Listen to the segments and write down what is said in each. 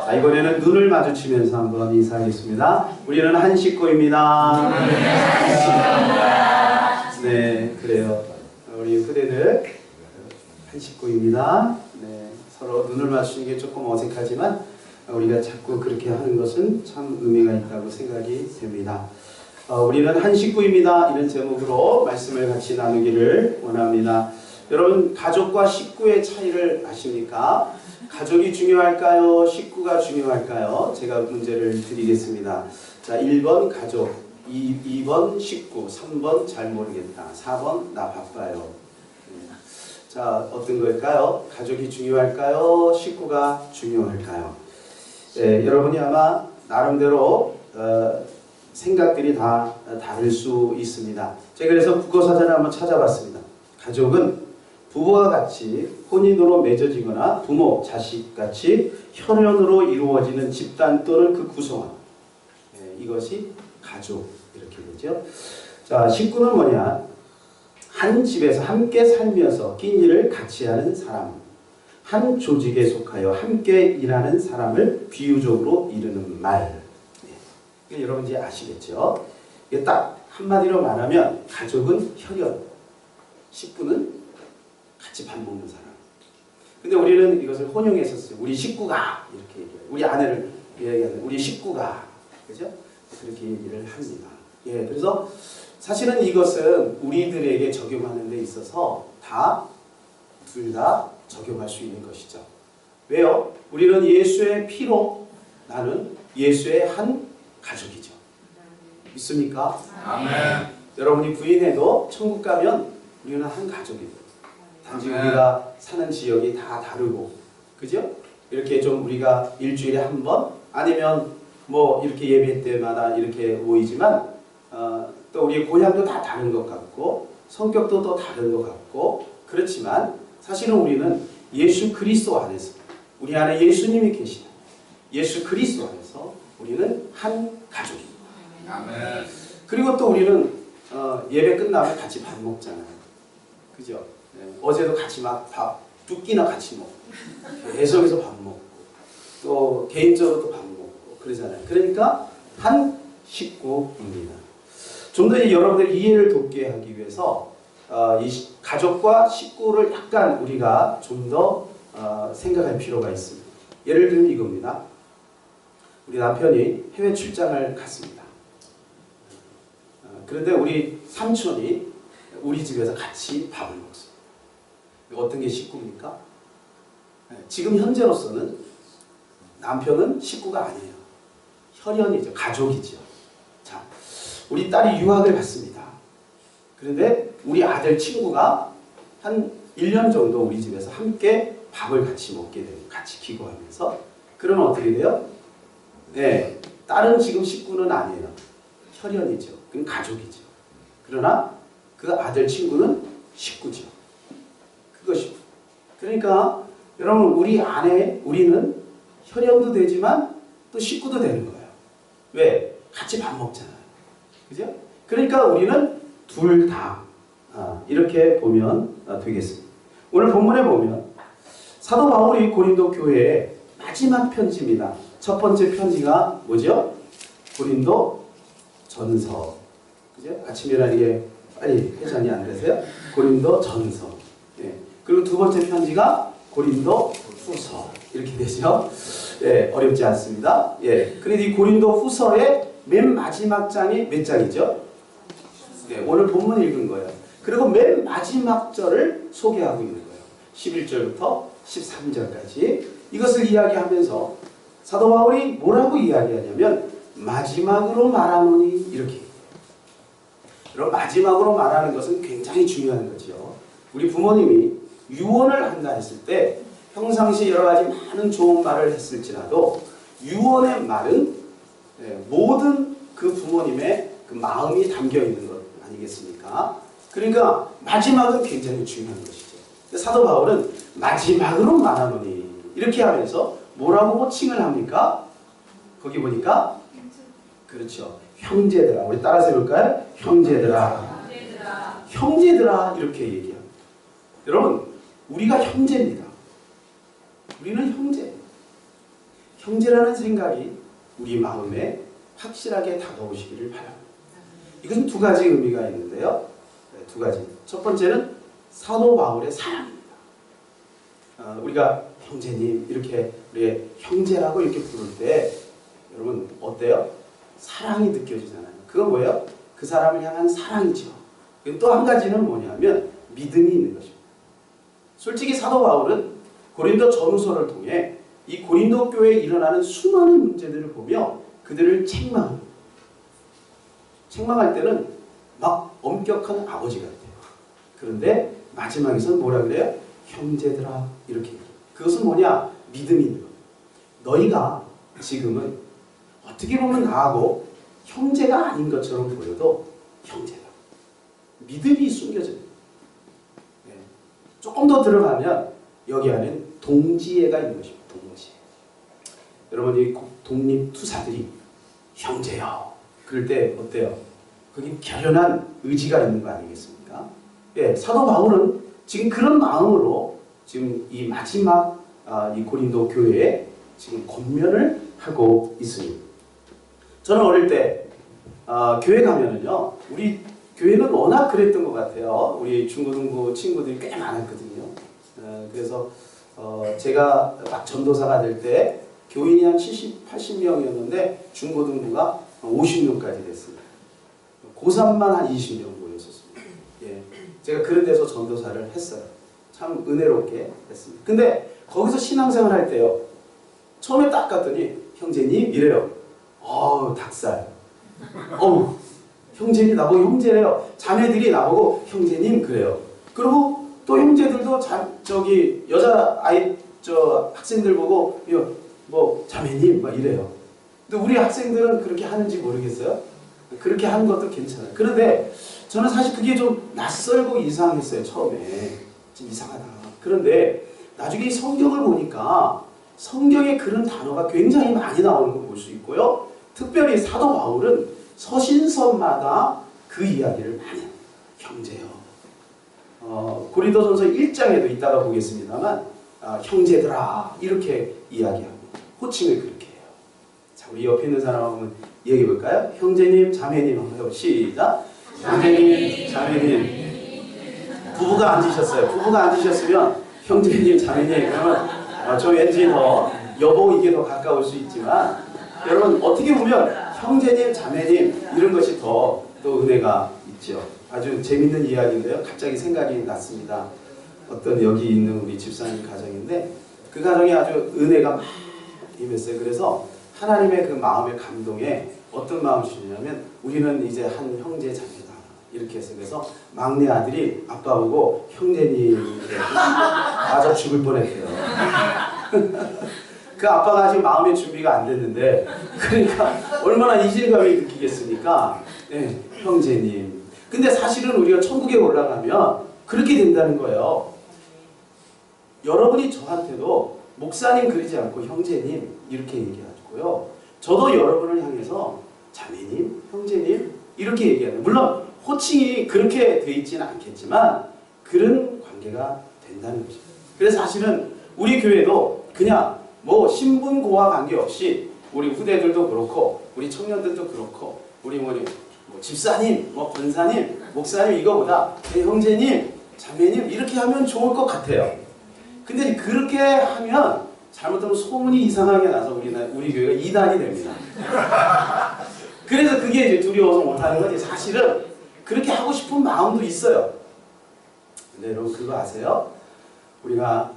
자, 이번에는 눈을 마주치면서 한번 인사하겠습니다. 우리는 한 식구입니다. 네, 그래요. 우리 후대들 한 식구입니다. 네, 서로 눈을 마주치는 게 조금 어색하지만 우리가 자꾸 그렇게 하는 것은 참 의미가 있다고 생각이 됩니다. 우리는 한 식구입니다. 이런 제목으로 말씀을 같이 나누기를 원합니다. 여러분, 가족과 식구의 차이를 아십니까? 가족이 중요할까요? 식구가 중요할까요? 제가 문제를 드리겠습니다. 자, 1번 가족, 2번 식구, 3번 잘 모르겠다, 4번 나 바빠요. 자, 어떤 걸까요? 가족이 중요할까요? 식구가 중요할까요? 네, 여러분이 아마 나름대로 생각들이 다 다를 수 있습니다. 제가 그래서 국어사전을 한번 찾아봤습니다. 가족은 부부와 같이 혼인으로 맺어지거나 부모, 자식 같이 혈연으로 이루어지는 집단 또는 그 구성원, 이것이 가족, 이렇게 되죠. 자, 식구는 뭐냐? 한 집에서 함께 살면서 낀 일을 같이 하는 사람, 한 조직에 속하여 함께 일하는 사람을 비유적으로 이르는 말. 여러분 이제 아시겠죠? 이게 딱 한마디로 말하면 가족은 혈연, 식구는 같이 밥 먹는 사람. 근데 우리는 이것을 혼용해서 써요. 우리 식구가 이렇게 얘기해요. 우리 아내를 얘기하는 우리 식구가, 그죠? 그렇게 얘기를 합니다. 예, 그래서 사실은 이것은 우리들에게 적용하는 데 있어서 둘 다 적용할 수 있는 것이죠. 왜요? 우리는 예수의 피로 나는 예수의 한 가족이죠. 믿습니까? 아멘. 여러분이 부인해도 천국 가면 우리는 한 가족이에요. 단지 우리가 사는 지역이 다 다르고, 그죠? 이렇게 좀 우리가 일주일에 한 번, 아니면 뭐 이렇게 예배 때마다 이렇게 모이지만, 또 우리의 고향도 다 다른 것 같고, 성격도 또 다른 것 같고, 그렇지만 사실은 우리는 예수 그리스도 안에서, 우리 안에 예수님이 계시다. 예수 그리스도 안에서 우리는 한 가족입니다. 아멘. 그리고 또 우리는 예배 끝나면 같이 밥 먹잖아요. 그죠? 네. 어제도 같이 막 밥 2끼나 같이 먹고, 계속해서 밥 먹고, 또 개인적으로도 밥 먹고 그러잖아요. 그러니까 한 식구입니다. 좀 더 여러분들 이해를 돕게 하기 위해서 이 가족과 식구를 약간 우리가 좀 더 생각할 필요가 있습니다. 예를 들면 이겁니다. 우리 남편이 해외 출장을 갔습니다. 그런데 우리 삼촌이 우리 집에서 같이 밥을 먹었어요. 어떤 게 식구입니까? 지금 현재로서는 남편은 식구가 아니에요. 혈연이죠. 가족이죠. 자, 우리 딸이 유학을 갔습니다. 그런데 우리 아들 친구가 한 1년 정도 우리 집에서 함께 밥을 같이 먹게 돼요. 같이 기거하면서. 그러면 어떻게 돼요? 네, 딸은 지금 식구는 아니에요. 혈연이죠. 그건 가족이죠. 그러나 그 아들 친구는 식구죠. 그것이. 그러니까 여러분, 우리 안에 우리는 혈연도 되지만 또 식구도 되는 거예요. 왜? 같이 밥 먹잖아요. 그죠? 그러니까 우리는 둘 다 이렇게 보면 되겠습니다. 오늘 본문에 보면 사도 바울이 고린도 교회의 마지막 편지입니다. 첫 번째 편지가 뭐죠? 고린도 전서. 그죠? 아침이라는 게 빨리 회전이 안 되세요? 고린도 전서. 예. 그리고 두 번째 편지가 고린도 후서. 이렇게 되죠? 예, 어렵지 않습니다. 예. 그런데 이 고린도 후서의 맨 마지막 장이 몇 장이죠? 네, 오늘 본문 읽은 거예요. 그리고 맨 마지막 절을 소개하고 있는 거예요. 11절부터 13절까지 이것을 이야기하면서 사도 바울이 뭐라고 이야기하냐면 마지막으로 말하노니 이렇게. 여러분, 마지막으로 말하는 것은 굉장히 중요한 거죠. 우리 부모님이 유언을 한다 했을 때 평상시 여러 가지 많은 좋은 말을 했을지라도 유언의 말은 모든 그 부모님의 그 마음이 담겨 있는 것 아니겠습니까? 그러니까 마지막은 굉장히 중요한 것이죠. 사도 바울은 마지막으로 말하노니 이렇게 하면서 뭐라고 호칭을 합니까? 거기 보니까 그렇죠. 형제들아. 우리 따라서 해볼까요? 형제들아. 형제들아 이렇게 얘기합니다. 여러분, 우리가 형제입니다. 우리는 형제. 형제라는 생각이 우리 마음에 확실하게 다가오시기를 바랍니다. 이것은 두 가지 의미가 있는데요. 네, 두 가지. 첫 번째는 사도 바울의 사랑입니다. 우리가 형제님 이렇게 우리 형제라고 이렇게 부를 때 여러분 어때요? 사랑이 느껴지잖아요. 그건 뭐예요? 그 사람을 향한 사랑이죠. 또 한 가지는 뭐냐면 믿음이 있는 것입니다. 솔직히 사도 바울은 고린도 전후서를 통해 이 고린도 교회에 일어나는 수많은 문제들을 보며 그들을 책망합니다. 책망할 때는 막 엄격한 아버지 같아요. 그런데 마지막에서는 뭐라 그래요? 형제들아 이렇게 얘기해요. 그것은 뭐냐? 믿음이 있는 거예요. 너희가 지금은 어떻게 보면 나하고 형제가 아닌 것처럼 보여도 형제다. 믿음이 숨겨져요. 네. 조금 더 들어가면 여기 안에는 동지애가 있는 것입니다. 동지애. 여러분 이 독립투사들이 형제요. 그럴 때 어때요? 거기 결연한 의지가 있는 거 아니겠습니까? 예, 사도 바울은 지금 그런 마음으로 지금 이 마지막 이 고린도 교회에 지금 권면을 하고 있습니다. 저는 어릴 때 교회 가면은요, 우리 교회는 워낙 그랬던 것 같아요. 우리 중고등부 친구들이 꽤 많았거든요. 그래서 제가 막 전도사가 될 때 교인이 한 70, 80명이었는데 중고등부가 50명까지 됐습니다. 고3만 한 20명 모였었습니다. 예, 제가 그런 데서 전도사를 했어요. 참 은혜롭게 했습니다. 근데 거기서 신앙생활 할 때요. 처음에 딱 갔더니 형제님 이래요. 닭살. 형제님 나보고 형제래요. 자매들이 나보고 형제님 그래요. 그리고 또 형제들도 저기 여자 아이 학생들 보고 뭐 자매님 막 이래요. 근데 우리 학생들은 그렇게 하는지 모르겠어요. 그렇게 하는 것도 괜찮아요. 그런데 저는 사실 그게 좀 낯설고 이상했어요. 처음에 좀 이상하다. 그런데 나중에 성경을 보니까 성경에 그런 단어가 굉장히 많이 나오는 걸 볼 수 있고요. 특별히 사도 바울은 서신서마다 그 이야기를 많이 해요. 형제요. 고린도전서 1장에도 이따가 보겠습니다만 형제들아 이렇게 이야기하고 호칭을 그렇게 해요. 자, 우리 옆에 있는 사람 한번 얘기해 볼까요? 형제님, 자매님 한번 해요. 시작. 형제님, 자매님. 부부가 앉으셨어요. 부부가 앉으셨으면 형제님, 자매님 그러면 저 왠지 더 여보 이게 더 가까울 수 있지만 여러분 어떻게 보면 형제님, 자매님 이런 것이 더 또 은혜가 있죠. 아주 재밌는 이야기인데요. 갑자기 생각이 났습니다. 어떤 여기 있는 우리 집사님 가정인데 그 가정이 아주 은혜가 막 임했어요. 그래서 하나님의 그 마음의 감동에 어떤 마음이시냐면 우리는 이제 한 형제 자매다 이렇게 해서 그래서 막내 아들이 아빠 보고 형제님 맞아 죽을 뻔했대요. 그 아빠가 아직 마음의 준비가 안 됐는데 그러니까 얼마나 이질감이 느끼겠습니까? 네, 형제님. 근데 사실은 우리가 천국에 올라가면 그렇게 된다는 거예요. 여러분이 저한테도 목사님 그러지 않고 형제님 이렇게 얘기하고요. 저도 여러분을 향해서 자매님, 형제님 이렇게 얘기하는 물론 호칭이 그렇게 돼 있지는 않겠지만 그런 관계가 된다는 거죠. 그래서 사실은 우리 교회도 그냥 뭐 신분고와 관계없이 우리 후대들도 그렇고 우리 청년들도 그렇고 우리 뭐 집사님, 뭐 권사님, 목사님 이거보다 형제님, 자매님 이렇게 하면 좋을 것 같아요. 근데 그렇게 하면 잘못하면 소문이 이상하게 나서 우리 교회가 이단이 됩니다. 그래서 그게 이제 두려워서 못하는 거지. 사실은 그렇게 하고 싶은 마음도 있어요. 근데 여러분 그거 아세요? 우리가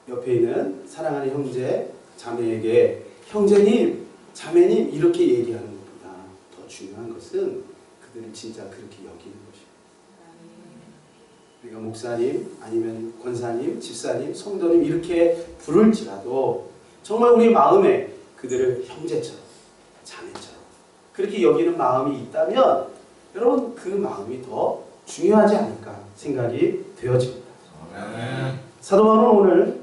옆에 있는 사랑하는 형제, 자매에게 형제님, 자매님 이렇게 얘기하는 것보다 더 중요한 것은 그들을 진짜 그렇게 여기는 것입니다. 우리가 목사님, 아니면 권사님, 집사님, 성도님 이렇게 부를지라도 정말 우리 마음에 그들을 형제처럼, 자매처럼 그렇게 여기는 마음이 있다면 여러분 그 마음이 더 중요하지 않을까 생각이 되어집니다. 사도 바울은 오늘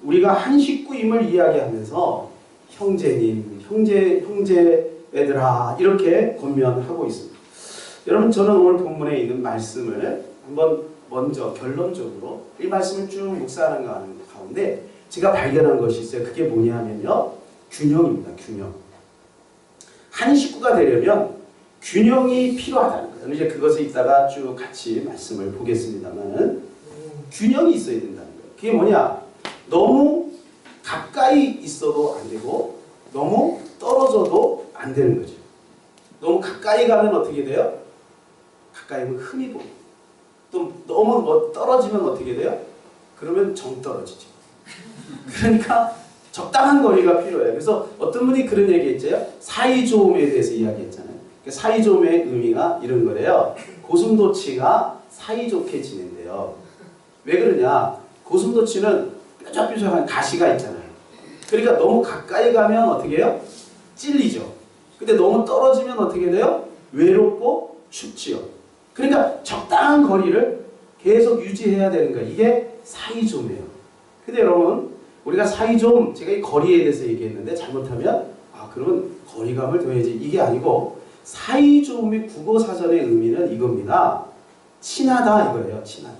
우리가 한 식구임을 이야기하면서 형제님, 형제애들아 이렇게 권면하고 있습니다. 여러분 저는 오늘 본문에 있는 말씀을 한번 먼저 결론적으로 이 말씀을 쭉 묵상하는 가운데 제가 발견한 것이 있어요. 그게 뭐냐면요. 균형입니다. 균형. 한 식구가 되려면 균형이 필요하다는 거예요. 이제 그것을 이따가 쭉 같이 말씀을 보겠습니다만 균형이 있어야 된다는 거예요. 그게 뭐냐? 너무 가까이 있어도 안 되고 너무 떨어져도 안 되는 거죠. 너무 가까이 가면 어떻게 돼요? 가까이 가면 흠이 보이고 또 너무 떨어지면 어떻게 돼요? 그러면 정 떨어지죠. 그러니까 적당한 거리가 필요해요. 그래서 어떤 분이 그런 얘기 했죠. 사이좋음에 대해서 이야기했잖아요. 사이좋음의 의미가 이런 거래요. 고슴도치가 사이좋게 지낸대요. 왜 그러냐? 고슴도치는 뾰족뾰족한 가시가 있잖아요. 그러니까 너무 가까이 가면 어떻게 해요? 찔리죠. 근데 너무 떨어지면 어떻게 돼요? 외롭고 춥지요. 그러니까 적당한 거리를 계속 유지해야 되는 거예요. 이게 사이좋음이에요. 근데 여러분 우리가 사이좋음, 제가 이 거리에 대해서 얘기했는데 잘못하면 그러면 거리감을 둬야지. 이게 아니고 사이좋음의 국어사전의 의미는 이겁니다. 친하다 이거예요. 친하다.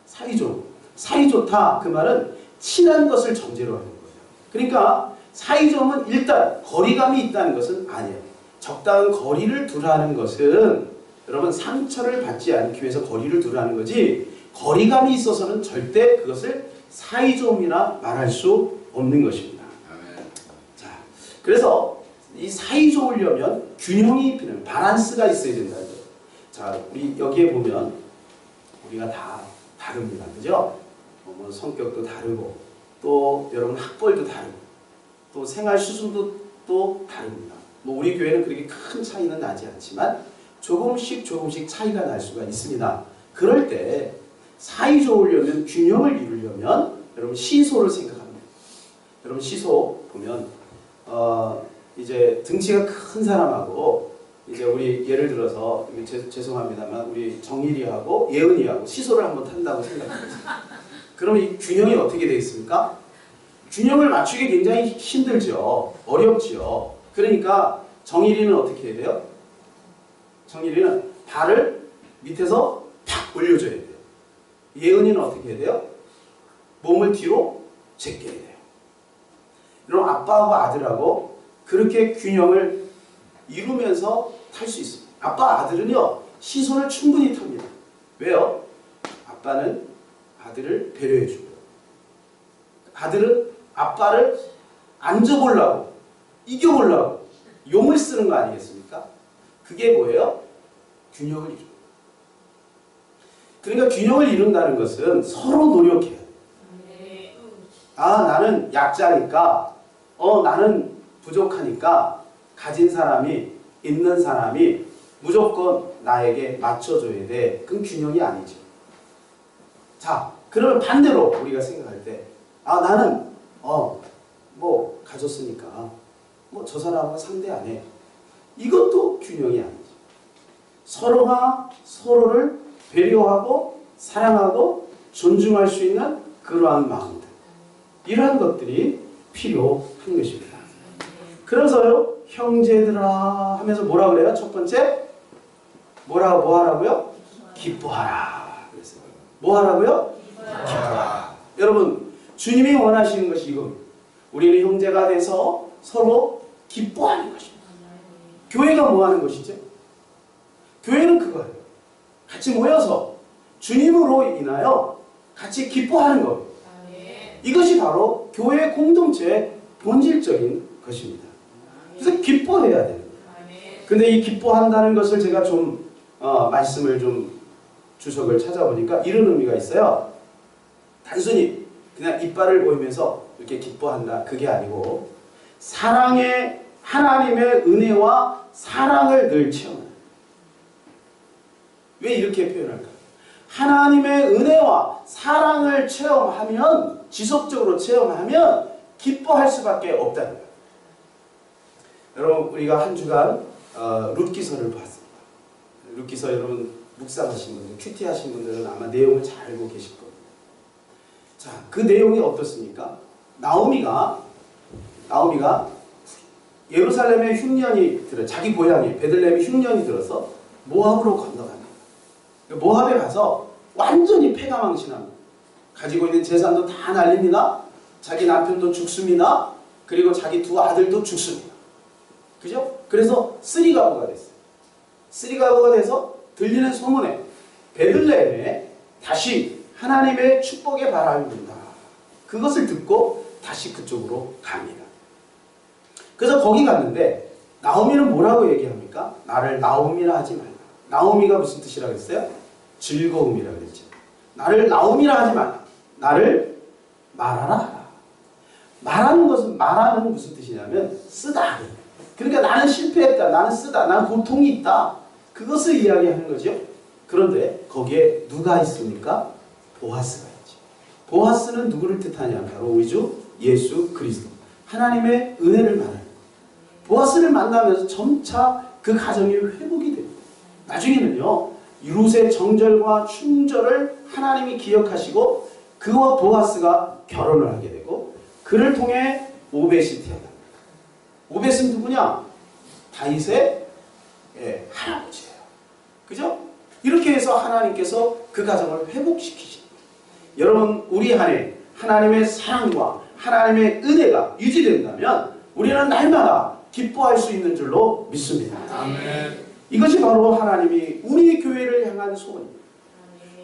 사이좋음. 사이좋다 그 말은 친한 것을 전제로 하는 거예요. 그러니까 사이좋음은 일단 거리감이 있다는 것은 아니에요. 적당한 거리를 두라는 것은 여러분 상처를 받지 않기 위해서 거리를 두라는 거지 거리감이 있어서는 절대 그것을 사이좋음이라 말할 수 없는 것입니다. 자, 그래서 이 사이좋으려면 균형이 필요해요. 밸런스가 있어야 된다는 거예요. 자, 우리 여기에 보면 우리가 다 다릅니다. 그죠? 뭐 성격도 다르고 또 여러분 학벌도 다르고 또 생활 수준도 또 다릅니다. 뭐 우리 교회는 그렇게 큰 차이는 나지 않지만 조금씩 차이가 날 수가 있습니다. 그럴 때 사이좋으려면 균형을 이루려면 여러분 시소를 생각합니다. 여러분 시소 보면 이제 등치가 큰 사람하고 이제 우리 예를 들어서 죄송합니다만 우리 정일이하고 예은이하고 시소를 한번 탄다고 생각해보세요. 그러면 이 균형이 어떻게 되겠습니까? 균형을 맞추기 굉장히 힘들죠. 어렵죠. 그러니까 정일이는 어떻게 해야 돼요? 정일이는 발을 밑에서 팍 올려줘야 돼요. 예은이는 어떻게 해야 돼요? 몸을 뒤로 제껴야 돼요. 이런 아빠하고 아들하고 그렇게 균형을 이루면서 탈 수 있습니다. 아빠 아들은요 시선을 충분히 탑니다. 왜요? 아빠는 아들을 배려해 주고요. 아들은 아빠를 앉아보려고 이겨보려고 용을 쓰는 거 아니겠습니까? 그게 뭐예요? 균형을 이루는 거예요. 그러니까 균형을 이룬다는 것은 서로 노력해야 돼요. 나는 약자니까 나는 부족하니까 가진 사람이 있는 사람이 무조건 나에게 맞춰줘야 돼. 그건 균형이 아니죠. 자, 그러면 반대로 우리가 생각할 때 나는 뭐 가졌으니까 뭐 저 사람하고 상대 안 해. 이것도 균형이 아니죠. 서로가 서로를 배려하고 사랑하고 존중할 수 있는 그러한 마음들. 이러한 것들이 필요한 것입니다. 그래서요 형제들아 하면서 뭐라 그래요? 첫 번째 뭐 하라고요? 기뻐하라. 그랬어요. 뭐 하라고요? 기뻐하라. 여러분 주님이 원하시는 것이 이겁니다. 우리는 형제가 돼서 서로 기뻐하는 것입니다. 교회가 뭐 하는 것이죠? 교회는 그거예요. 같이 모여서 주님으로 인하여 같이 기뻐하는 것. 이것이 바로 교회 공동체의 본질적인 것입니다. 그래서 기뻐해야 돼요. 근데 이 기뻐한다는 것을 제가 좀 말씀을 좀 주석을 찾아보니까 이런 의미가 있어요. 단순히 그냥 이빨을 보이면서 이렇게 기뻐한다. 그게 아니고 사랑의 하나님의 은혜와 사랑을 늘 체험해요. 왜 이렇게 표현할까요? 하나님의 은혜와 사랑을 체험하면 지속적으로 체험하면 기뻐할 수밖에 없다는 거예요. 여러분 우리가 한 주간 룻기서를 봤습니다. 룻기서 여러분 묵상하신 분들, 큐티 하신 분들은 아마 내용을 잘 알고 계실 겁니다. 자, 그 내용이 어떻습니까? 나오미가 예루살렘에 흉년이 들어 자기 고향이 베들레헴에 흉년이 들어서 모압으로 건너갑니다. 모압에 가서 완전히 패가망신합니다. 가지고 있는 재산도 다 날립니다. 자기 남편도 죽습니다. 그리고 자기 두 아들도 죽습니다. 그죠? 그래서 쓰리가부가 됐어요. 쓰리가부가 돼서 들리는 소문에 베들레헴에 다시 하나님의 축복의 바람이 분다. 그것을 듣고 다시 그쪽으로 갑니다. 그래서 거기 갔는데 나오미는 뭐라고 얘기합니까? 나를 나오미라 하지 말라. 나오미가 무슨 뜻이라고 했어요? 즐거움이라고 했죠. 나를 나오미라 하지 말라. 나를 말하라. 말하는 것은 말하는 무슨 뜻이냐면 쓰다. 그러니까 나는 실패했다. 나는 쓰다. 나는 고통이 있다. 그것을 이야기하는 거죠. 그런데 거기에 누가 있습니까? 보아스가 있죠. 보아스는 누구를 뜻하냐? 바로 우리 주 예수 그리스도. 하나님의 은혜를 말하는 거예요. 보아스를 만나면서 점차 그 가정이 회복이 됩니다. 나중에는요. 룻의 정절과 충절을 하나님이 기억하시고 그와 보아스가 결혼을 하게 되고 그를 통해 오벳이 태어납니다. 오벳은 누구냐? 다윗의 할아버지예요. 그죠? 이렇게 해서 하나님께서 그 가정을 회복시키십니다. 여러분 우리 안에 하나님의 사랑과 하나님의 은혜가 유지된다면 우리는 날마다 기뻐할 수 있는 줄로 믿습니다. 아멘. 이것이 바로 하나님이 우리 교회를 향한 소원입니다.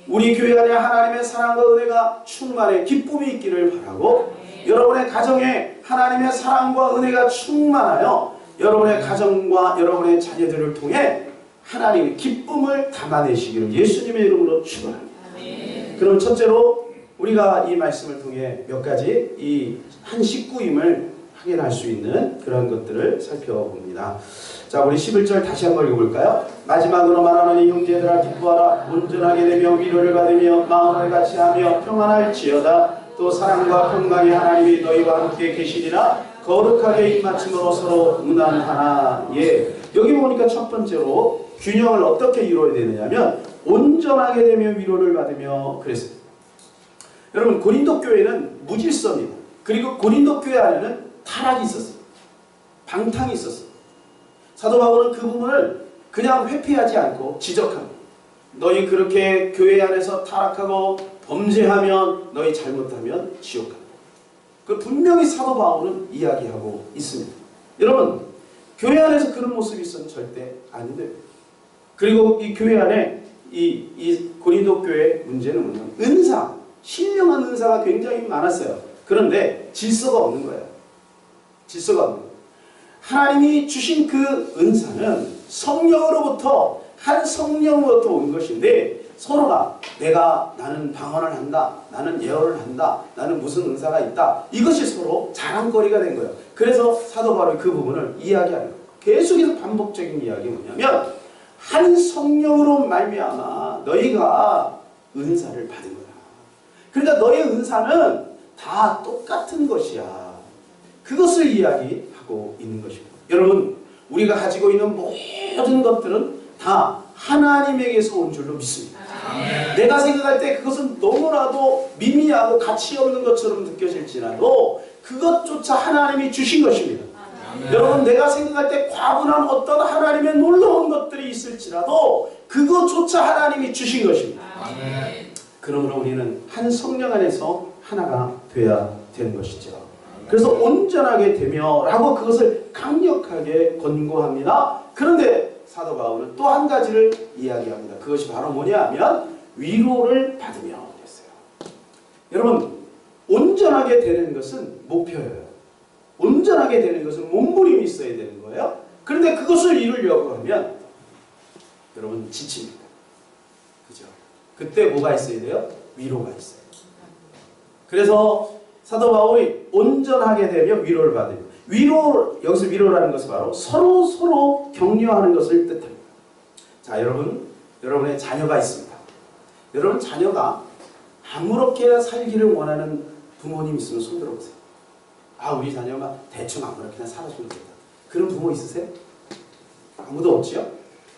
우리 교회 안에 하나님의 사랑과 은혜가 충만해 기쁨이 있기를 바라고 여러분의 가정에 하나님의 사랑과 은혜가 충만하여 여러분의 가정과 여러분의 자녀들을 통해 하나님의 기쁨을 담아내시기를 예수님의 이름으로 축원합니다. 그럼 첫째로 우리가 이 말씀을 통해 몇 가지 이 한 식구임을 확인할 수 있는 그런 것들을 살펴봅니다. 자, 우리 11절 다시 한번 읽어볼까요? 마지막으로 말하노니 형제들아 기뻐하라. 온전하게 되며 위로를 받으며 마음을 같이하며 평안할지어다. 또 사랑과 평강의 하나님이 너희와 함께 계시리라. 거룩하게 입맞춤으로 서로 무난하나. 예. 여기 보니까 첫 번째로 균형을 어떻게 이루어야 되느냐면 온전하게 되며 위로를 받으며 그랬습니다. 여러분 고린도 교회는 무질서입니다. 그리고 고린도 교회 안에는 타락이 있었어요. 방탕이 있었어요. 사도 바울은 그 부분을 그냥 회피하지 않고 지적합니다. 너희 그렇게 교회 안에서 타락하고 범죄하면 너희 잘못하면 지옥 간다. 그 분명히 사도 바울은 이야기하고 있습니다. 여러분 교회 안에서 그런 모습이 있으면 절대 안 돼요. 그리고 이 교회 안에 이 고린도 교회의 문제는 뭐냐면 은사, 신령한 은사가 굉장히 많았어요. 그런데 질서가 없는 거예요. 질서가 없는 거예요. 하나님이 주신 그 은사는 성령으로부터 한 성령으로부터 온 것인데 서로가 나는 방언을 한다. 나는 예언을 한다. 나는 무슨 은사가 있다. 이것이 서로 자랑거리가 된 거예요. 그래서 사도 바울이 그 부분을 이야기하는 거예요. 계속해서 반복적인 이야기가 뭐냐면 한 성령으로 말미암아 너희가 은사를 받은 거야. 그러니까 너의 은사는 다 똑같은 것이야. 그것을 이야기하고 있는 것입니다. 여러분 우리가 가지고 있는 모든 것들은 다 하나님에게서 온 줄로 믿습니다. 아멘. 내가 생각할 때 그것은 너무나도 미미하고 가치 없는 것처럼 느껴질지라도 그것조차 하나님이 주신 것입니다. 아멘. 여러분 내가 생각할 때 과분한 어떤 하나님의 놀라운 것들이 있을지라도 그것조차 하나님이 주신 것입니다. 아멘. 그러므로 우리는 한 성령 안에서 하나가 되어야 되는 것이죠. 그래서 온전하게 되며 라고 그것을 강력하게 권고합니다. 그런데 사도 바울은 또 한 가지를 이야기합니다. 그것이 바로 뭐냐 하면 위로를 받으며 그랬어요. 여러분 온전하게 되는 것은 목표예요. 온전하게 되는 것은 몸부림이 있어야 되는 거예요. 그런데 그것을 이루려고 하면 여러분 지칩니다. 그죠? 그때 뭐가 있어야 돼요? 위로가 있어요. 그래서 사도 바울이 온전하게 되며 위로를 받아요. 여기서 위로라는 것은 바로 서로 격려하는 것을 뜻합니다. 자, 여러분의 자녀가 있습니다. 여러분 자녀가 아무렇게나 살기를 원하는 부모님 있으면 손 들어보세요. 우리 자녀가 대충 아무렇게나 살아주면 된다. 그런 부모 있으세요? 아무도 없지요?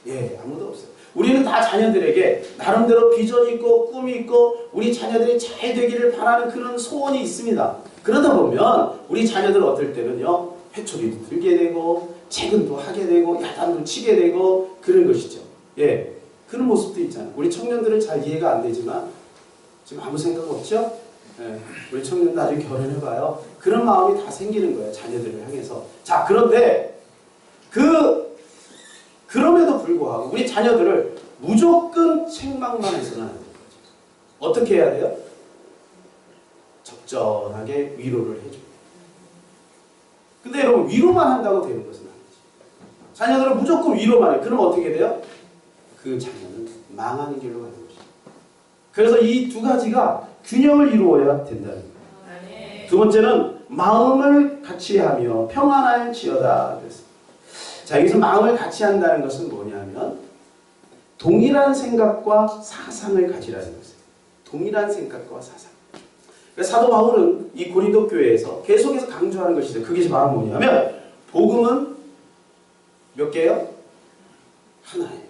예, 아무도 없어요. 우리는 다 자녀들에게 나름대로 비전이 있고 꿈이 있고 우리 자녀들이 잘 되기를 바라는 그런 소원이 있습니다. 그러다 보면 우리 자녀들 어떨 때는요 회초리도 들게 되고 재근도 하게 되고 야단도 치게 되고 그런 것이죠. 그런 모습도 있잖아요. 우리 청년들은 잘 이해가 안 되지만 지금 아무 생각 없죠? 예, 우리 청년 나중에 결혼해봐요. 그런 마음이 다 생기는 거예요. 자녀들을 향해서. 자, 그런데 그럼에도 불구하고 우리 자녀들을 무조건 책망만 해서는 안 돼요. 어떻게 해야 돼요? 적절하게 위로를 해줘요. 근데 여러분, 위로만 한다고 되는 것은 아니지. 자녀들은 무조건 위로만 해요. 그럼 어떻게 돼요? 그 자녀는 망하는 길로 가는 것이죠. 그래서 이 두 가지가 균형을 이루어야 된다는 거예요. 두 번째는 마음을 같이 하며 평안할지어다 그랬습니다. 자, 여기서 마음을 같이 한다는 것은 뭐냐면 동일한 생각과 사상을 가지라는 것이에요. 동일한 생각과 사상. 사도 바울은 이 고린도 교회에서 계속해서 강조하는 것이죠. 그게 바로 뭐냐면 복음은 몇 개예요? 하나예요.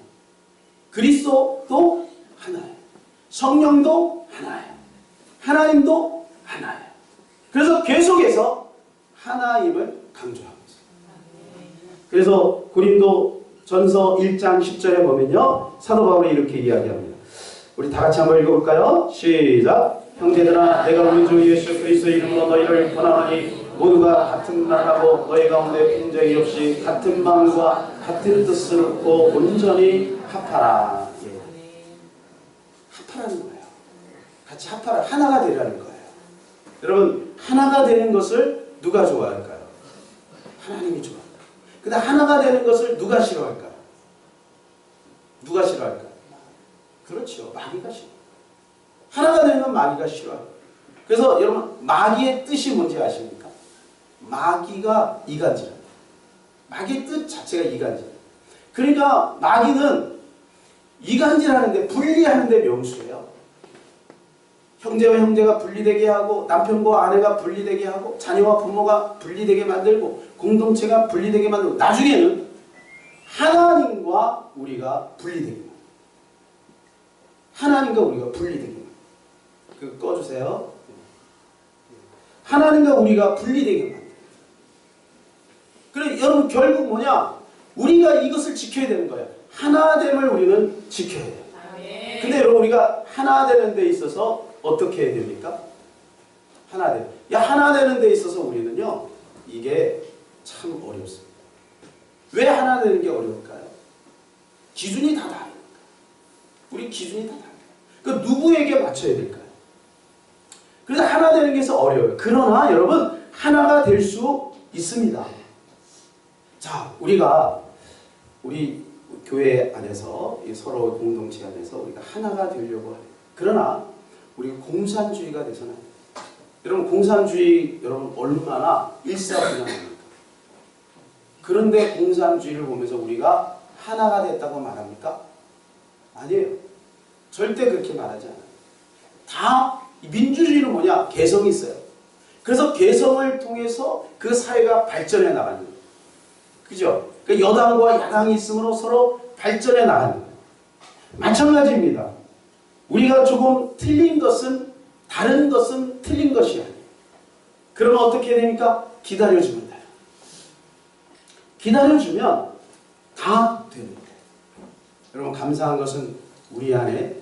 그리스도도 하나예요. 성령도 하나예요. 하나님도 하나예요. 그래서 계속해서 하나임을 강조하고 있어요. 그래서 고린도 전서 1장 10절에 보면요, 사도 바울이 이렇게 이야기합니다. 우리 다 같이 한번 읽어볼까요? 시작! 형제들아, 내가 우리 주 예수 그리스도의 이름으로 너희를 권하노니 모두가 같은 말하고 너희 가운데 분쟁이 없이 같은 마음과 같은 뜻을 얻고 온전히 합하라. 예. 합하라는 거예요. 같이 합하라. 하나가 되라는 거예요. 여러분, 하나가 되는 것을 누가 좋아할까요? 하나님이 좋아할까요? 근데 하나가 되는 것을 누가 싫어할까요? 누가 싫어할까요? 그렇죠. 마귀가 싫어요. 하나가 되는 건 마귀가 싫어요. 그래서 여러분, 마귀의 뜻이 뭔지 아십니까? 마귀가 이간질합니다. 마귀의 뜻 자체가 이간질. 그러니까 마귀는 이간질하는데, 분리하는데 명수예요. 형제와 형제가 분리되게 하고, 남편과 아내가 분리되게 하고, 자녀와 부모가 분리되게 만들고, 공동체가 분리되게 만들고, 나중에는 하나님과 우리가 분리되게 만들고, 하나님과 우리가 분리되게 만들고. 그 꺼주세요. 하나님과 우리가 분리되게 만들고. 그래, 여러분, 결국 뭐냐? 우리가 이것을 지켜야 되는 거예요. 하나됨을 우리는 지켜야 돼요. 근데 여러분, 우리가 하나 되는 데 있어서 어떻게 해야 됩니까? 하나 되는 데 있어서 우리는요, 이게 참 어렵습니다. 왜 하나 되는 게 어려울까요? 기준이 다 다르니까. 우리 기준이 다 다르니까. 그 누구에게 맞춰야 될까요? 그래서 하나 되는 게 어려워요. 그러나 여러분, 하나가 될 수 있습니다. 자, 우리 교회 안에서, 서로 공동체 안에서 우리가 하나가 되려고 해요. 그러나 우리가 공산주의가 돼서는 안 돼요. 여러분, 공산주의 여러분 얼마나 일사불란합니까? 그런데 공산주의를 보면서 우리가 하나가 됐다고 말합니까? 아니에요. 절대 그렇게 말하지 않아요. 다 민주주의는 뭐냐? 개성이 있어요. 그래서 개성을 통해서 그 사회가 발전해 나가는 거예요. 그죠? 그러니까 여당과 야당이 있으므로 서로 발전해 나가는 거예요. 마찬가지입니다. 우리가 조금 틀린 것은, 다른 것은 틀린 것이 아니에요. 그러면 어떻게 해야 됩니까? 기다려주면 돼요. 기다려주면 다 되는 거예요. 여러분, 감사한 것은 우리 안에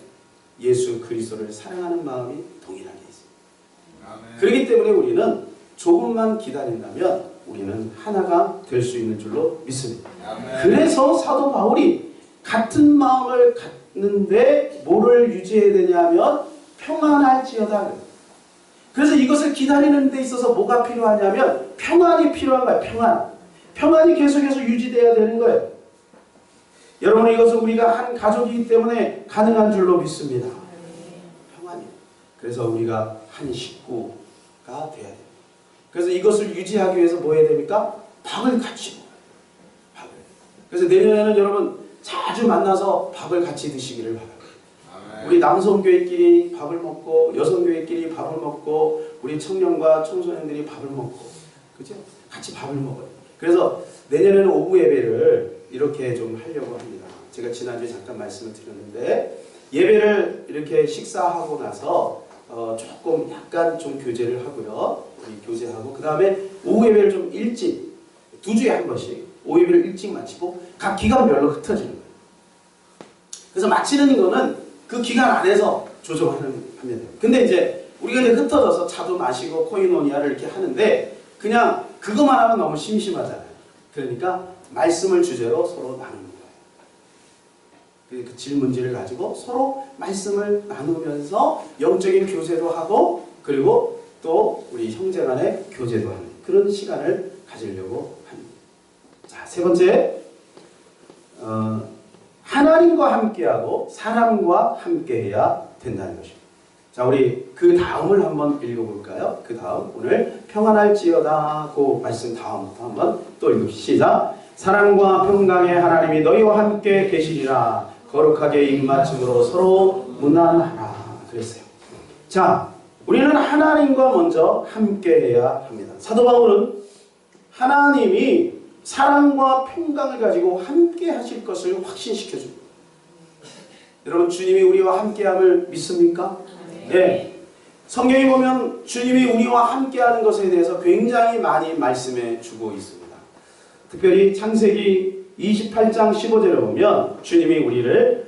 예수 그리스도를 사랑하는 마음이 동일하게 있습니다. 아멘. 그렇기 때문에 우리는 조금만 기다린다면 우리는 하나가 될 수 있는 줄로 믿습니다. 아멘. 그래서 사도 바울이 같은 마음을 갖는데 뭐를 유지해야 되냐면 평안할지어다. 그래서 이것을 기다리는 데 있어서 뭐가 필요하냐면 평안이 필요한 거예요. 평안. 평안이 계속해서 유지돼야 되는 거예요. 여러분, 이것은 우리가 한 가족이기 때문에 가능한 줄로 믿습니다. 평안이에요. 그래서 우리가 한 식구가 돼야 돼요. 그래서 이것을 유지하기 위해서 뭐 해야 됩니까? 밥을 같이 먹어요. 밥을. 그래서 내년에는 여러분 자주 만나서 밥을 같이 드시기를 바랍니다. 우리 남성교회끼리 밥을 먹고, 여성교회끼리 밥을 먹고, 우리 청년과 청소년들이 밥을 먹고, 그죠? 같이 밥을 먹어요. 그래서 내년에는 오후 예배를 이렇게 좀 하려고 합니다. 제가 지난주에 잠깐 말씀을 드렸는데, 예배를 이렇게 식사하고 나서 조금 약간 좀 교제를 하고요. 우리 교제하고, 그 다음에 오후 예배를 좀 일찍, 2주에 한 번씩 오후 예배를 일찍 마치고 각 기간별로 흩어지는 거예요. 그래서 마치는 거는 그 기간 안에서 조정하면 돼요. 근데 이제 우리 우리가 이제 흩어져서 차도 마시고 코이노니아를 이렇게 하는데 그냥 그것만 하면 너무 심심하잖아요. 그러니까 말씀을 주제로 서로 나누는 거예요. 그 질문지를 가지고 서로 말씀을 나누면서 영적인 교제도 하고 그리고 또 우리 형제 간의 교제도 하는 그런 시간을 가지려고 합니다. 자, 세 번째, 하나님과 함께하고 사람과 함께해야 된다는 것입니다. 자, 우리 그 다음을 한번 읽어볼까요? 그 다음 오늘 평안할지어다 그 말씀 다음부터 한번 또 읽읍시다. 사랑과 평강의 하나님이 너희와 함께 계시리라. 거룩하게 입맞춤으로 서로 문안하라 그랬어요. 자, 우리는 하나님과 먼저 함께해야 합니다. 사도 바울은 하나님이 사랑과 평강을 가지고 함께 하실 것을 확신시켜줍니다. 여러분, 주님이 우리와 함께함을 믿습니까? 네. 성경에 보면 주님이 우리와 함께하는 것에 대해서 굉장히 많이 말씀해 주고 있습니다. 특별히 창세기 28장 15절에 보면 주님이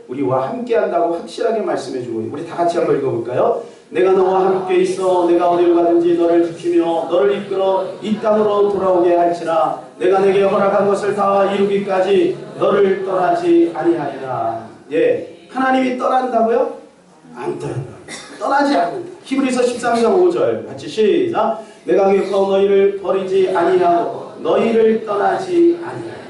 우리와 함께한다고 확실하게 말씀해 주고 있습니다. 우리 다 같이 한번 읽어볼까요? 내가 너와 함께 있어 내가 어디를 가든지 너를 지키며 너를 이끌어 이 땅으로 돌아오게 할지라. 내가 내게 허락한 것을 다 이루기까지 너를 떠나지 아니하리라. 예, 하나님이 떠난다고요? 안 떠난다. 떠나지 않는다. 히브리서 13장 5절 같이 시작. 내가 결코 너희를 버리지 아니하고 너희를 떠나지 아니하리라.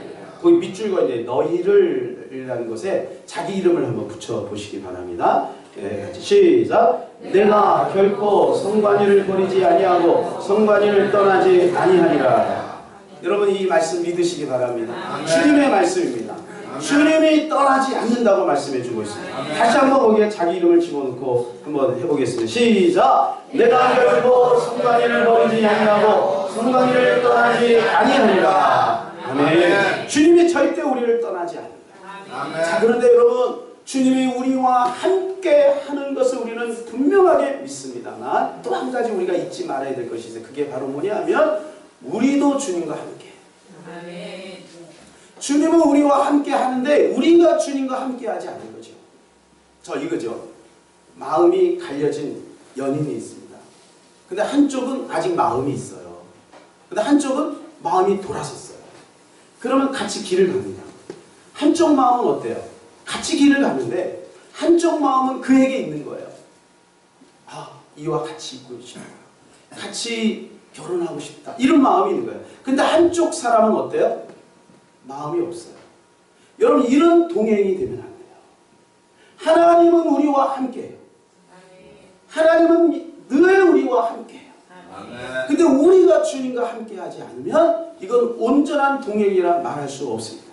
거기 밑줄과 이제 너희를이라는 것에 자기 이름을 한번 붙여 보시기 바랍니다. 예, 같이 시작. 내가 결코 성관이를 버리지 아니하고 성관이를 떠나지 아니하리라. 여러분, 이 말씀 믿으시기 바랍니다. 주님의 말씀입니다. 주님이 떠나지 않는다고 말씀해 주고 있습니다. 다시 한번 거기에 자기 이름을 집어넣고 한번 해보겠습니다. 시작. 내가 결코 성관이를 버리지 아니하고 성관이를 떠나지 아니하리라. 아멘. 주님이 절대 우리를 떠나지 않는다. 자, 그런데 여러분, 주님이 우리와 함께 하는 것을 우리는 분명하게 믿습니다만 또 한 가지 우리가 잊지 말아야 될 것이 있어요. 그게 바로 뭐냐면 우리도 주님과 함께. 주님은 우리와 함께 하는데 우리가 주님과 함께 하지 않는 거죠. 저 이거죠. 마음이 갈려진 연인이 있습니다. 근데 한쪽은 아직 마음이 있어요. 근데 한쪽은 마음이 돌아섰어요. 그러면 같이 길을 갑니다. 한쪽 마음은 어때요? 같이 길을 가는데 한쪽 마음은 그에게 있는 거예요. 아, 이와 같이 있고 싶다. 같이 결혼하고 싶다. 이런 마음이 있는 거예요. 근데 한쪽 사람은 어때요? 마음이 없어요. 여러분, 이런 동행이 되면 안 돼요. 하나님은 우리와 함께해요. 하나님은 늘 우리와 함께해요. 근데 우리가 주님과 함께하지 않으면 이건 온전한 동행이라 말할 수 없습니다.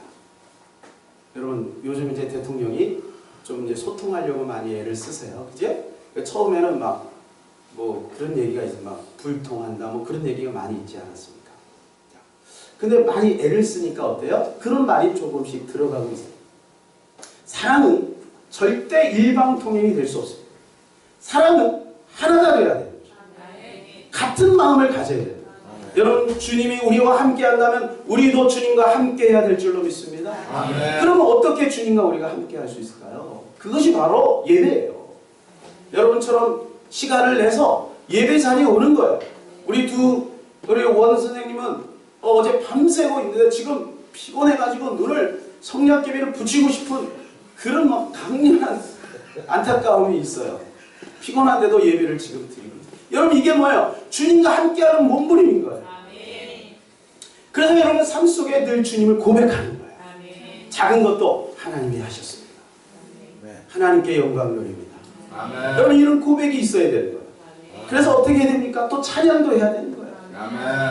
여러분, 요즘 이제 대통령이 좀 이제 소통하려고 많이 애를 쓰세요. 그죠? 처음에는 막 뭐 그런 얘기가 있어요. 막 불통한다 뭐 그런 얘기가 많이 있지 않았습니까? 근데 많이 애를 쓰니까 어때요? 그런 말이 조금씩 들어가고 있어요. 사랑은 절대 일방통행이 될 수 없습니다. 사랑은 하나가 되어야 돼요. 같은 마음을 가져야 돼요. 여러분, 주님이 우리와 함께 한다면 우리도 주님과 함께 해야 될 줄로 믿습니다. 그러면 어떻게 주님과 우리가 함께 할 수 있을까요? 그것이 바로 예배예요. 여러분처럼 시간을 내서 예배 자리에 오는 거예요. 우리 원 선생님은 어제 밤새고 있는데 지금 피곤해가지고 눈을 성냥개비를 붙이고 싶은 그런 막 강렬한 안타까움이 있어요. 피곤한데도 예배를 지금 드리고 있어요. 여러분, 이게 뭐예요? 주님과 함께하는 몸부림인 거예요. 그래서 여러분 삶 속에 늘 주님을 고백하는 거예요. 작은 것도 하나님이 하셨습니다. 하나님께 영광 돌립니다. 여러분, 이런 고백이 있어야 되는 거예요. 그래서 어떻게 해야 됩니까? 또 찬양도 해야 되는 거예요.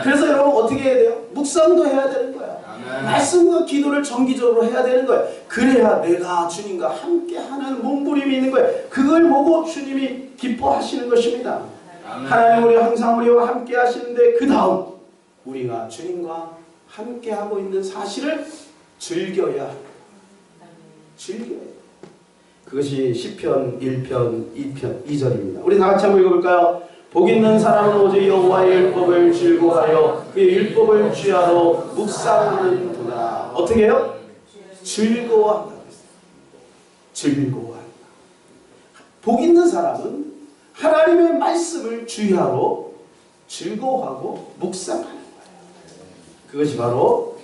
그래서 여러분 어떻게 해야 돼요? 묵상도 해야 되는 거예요. 말씀과 기도를 정기적으로 해야 되는 거예요. 그래야 내가 주님과 함께하는 몸부림이 있는 거예요. 그걸 보고 주님이 기뻐하시는 것입니다. 하나님, 우리 항상 우리와 함께 하시는데 그 다음 우리가 주님과 함께하고 있는 사실을 즐겨야 합니다. 즐겨야 해요. 그것이 시편 1편 2편 2절입니다. 우리 다 같이 한번 읽어볼까요? 복 있는 사람은 오직 여호와의 율법을 즐거워하여 그의 율법을 주야로 묵상하는구나. 어떻게 해요? 즐거워한다고 했어요. 즐거워한다. 복 있는 사람은 하나님의 말씀을 주의하고 즐거워하고 묵상하는 거예요. 그것이 바로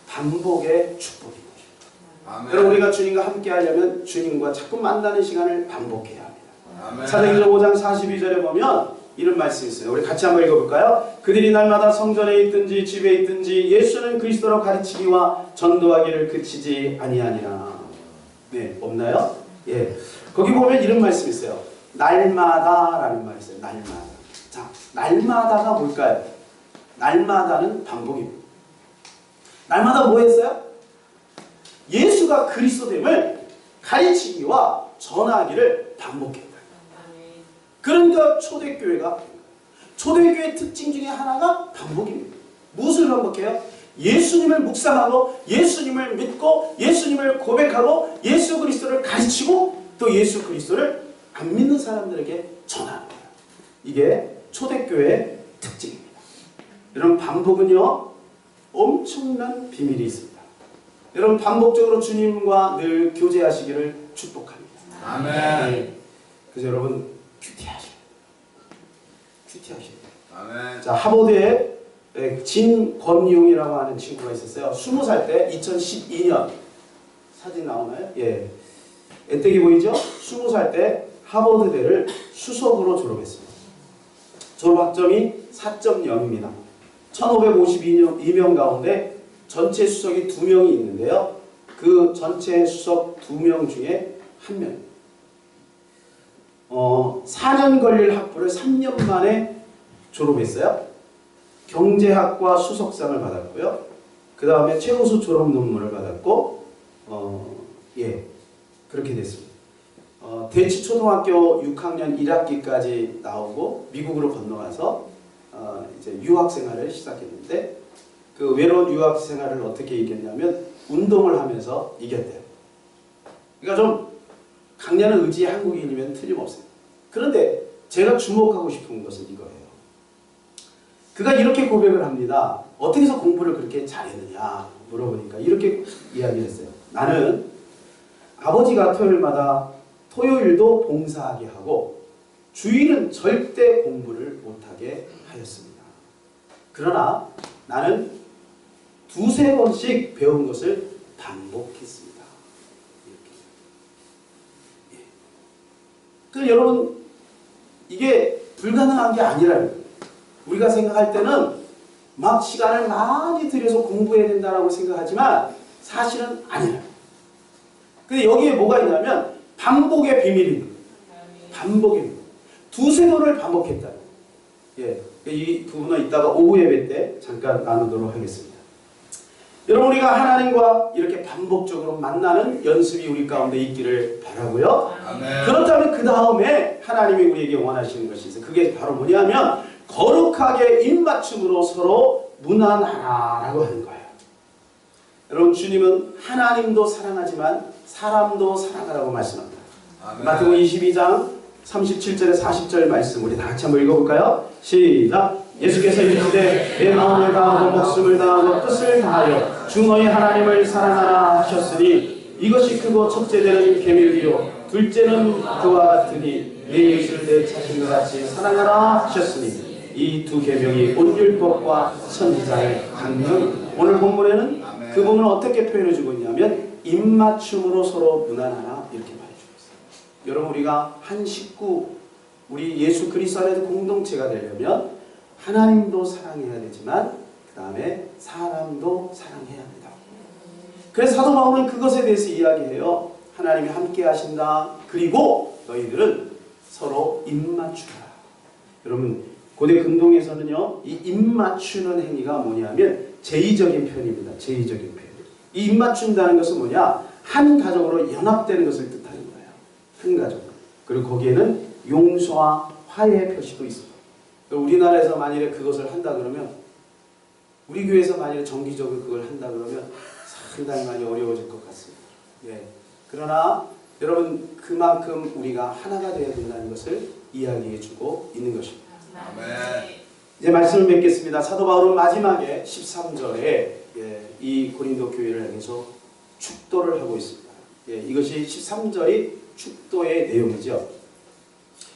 반복의 축복인 것입니다. 여러분, 우리가 주님과 함께 하려면 주님과 자꾸 만나는 시간을 반복해야 합니다. 사도행전 5장 42절에 보면 이런 말씀이 있어요. 우리 같이 한번 읽어볼까요? 그들이 날마다 성전에 있든지 집에 있든지 예수는 그리스도로 가르치기와 전도하기를 그치지 아니하니라. 네, 없나요? 예. 거기 보면 이런 말씀이 있어요. 날마다라는 말이 있어요. 날마다. 자, 날마다가 뭘까요? 날마다는 반복입니다. 날마다 뭐 했어요? 예수가 그리스도됨을 가르치기와 전하기를 반복했다. 그러니까 초대교회가, 초대교회의 특징 중에 하나가 반복입니다. 무엇을 반복해요? 예수님을 묵상하고 예수님을 믿고 예수님을 고백하고 예수 그리스도를 가르치고 또 예수 그리스도를 안 믿는 사람들에게 전하는 거예요. 이게 초대교회의 특징입니다. 여러분, 반복은요 엄청난 비밀이 있습니다. 여러분, 반복적으로 주님과 늘 교제하시기를 축복합니다. 아멘. 네. 그래서 여러분 큐티하셔야 돼요. 아멘. 자, 하버드에 진권용이라고 하는 친구가 있었어요. 20살 때 2012년 사진 나오나요? 예. 애때기 보이죠? 20살 때 하버드대를 수석으로 졸업했습니다. 졸업학점이 4.0입니다. 1552명 가운데 전체 수석이 2명이 있는데요. 그 전체 수석 2명 중에 1명. 4년 걸릴 학부를 3년 만에 졸업했어요. 경제학과 수석상을 받았고요. 그 다음에 최우수 졸업 논문을 받았고, 예, 그렇게 됐습니다. 대치초등학교 6학년 1학기까지 나오고 미국으로 건너가서 이제 유학 생활을 시작했는데, 그 외로운 유학 생활을 어떻게 이겼냐면 운동을 하면서 이겼대요. 그러니까 좀 강렬한 의지의 한국인이면 틀림없어요. 그런데 제가 주목하고 싶은 것은 이거예요. 그가 이렇게 고백을 합니다. 어떻게 해서 공부를 그렇게 잘했느냐 물어보니까 이렇게 이야기를 했어요. 나는 아버지가 토요일도 봉사하게 하고 주일은 절대 공부를 못하게 하였습니다. 그러나 나는 2~3번씩 배운 것을 반복했습니다. 이렇게. 예. 그래서 여러분, 이게 불가능한 게 아니라요. 우리가 생각할 때는 막 시간을 많이 들여서 공부해야 된다고 생각하지만 사실은 아니에요. 근데 여기에 뭐가 있냐면 반복의 비밀입니다. 반복입니다. 2~3번을 반복했다. 예, 이 부분은 이따가 오후 예배 때 잠깐 나누도록 하겠습니다. 여러분, 우리가 하나님과 이렇게 반복적으로 만나는 연습이 우리 가운데 있기를 바라고요. 아멘. 그렇다면 그 다음에 하나님이 우리에게 원하시는 것이 있어요. 그게 바로 뭐냐면 거룩하게 입맞춤으로 서로 무난하라라고 하는 거예요. 여러분, 주님은 하나님도 사랑하지만 사람도 사랑하라고 말씀합니다. 마태복음 22장 37절에 40절 말씀 우리 다 같이 한번 읽어볼까요? 시작! 예수께서 이르시되 내 마음을 다하고 목숨을 다하고 뜻을 다하여 주 너희 하나님을 사랑하라 하셨으니 이것이 크고 첫째되는 계명이요 둘째는 그와 같으니 내 예수를 내 자신과 같이 사랑하라 하셨으니 이 2 계명이 온 율법과 선지자의 강령. 오늘 본문에는 그 부분을 어떻게 표현해주고 있냐면 입맞춤으로 서로 무난하나 이렇게 말해주고 있어요. 여러분, 우리가 한 식구, 우리 예수 그리스도 안에서 공동체가 되려면 하나님도 사랑해야 되지만 그 다음에 사람도 사랑해야 합니다. 그래서 사도 바울은 그것에 대해서 이야기해요. 하나님이 함께 하신다. 그리고 너희들은 서로 입맞추라. 여러분, 고대 근동에서는요, 이 입맞추는 행위가 뭐냐면 제의적인 표현입니다. 제의적인 표현. 이 입맞춘다는 것은 뭐냐? 한 가족으로 연합되는 것을 뜻하는 거예요. 한 가족. 그리고 거기에는 용서와 화해의 표시도 있습니다. 우리나라에서 만일에 그것을 한다 그러면, 우리 교회에서 만일에 정기적으로 그걸 한다 그러면 상당히 많이 어려워질 것 같습니다. 예. 그러나 여러분, 그만큼 우리가 하나가 되어야 된다는 것을 이야기해주고 있는 것입니다. 아멘. 이제 말씀을 맺겠습니다. 사도 바울은 마지막에 13절에 이 고린도 교회를 향해서 축도를 하고 있습니다. 이것이 13절이 축도의 내용이죠.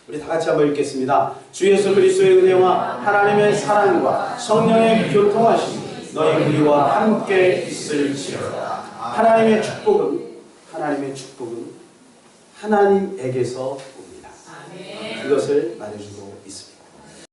우리 다 같이 한번 읽겠습니다. 주 예수 그리스도의 은혜와 하나님의 사랑과 성령의 교통하심이 너희 우리와 함께 있을지어다. 하나님의 축복은 하나님에게서 옵니다. 이것을 말해주고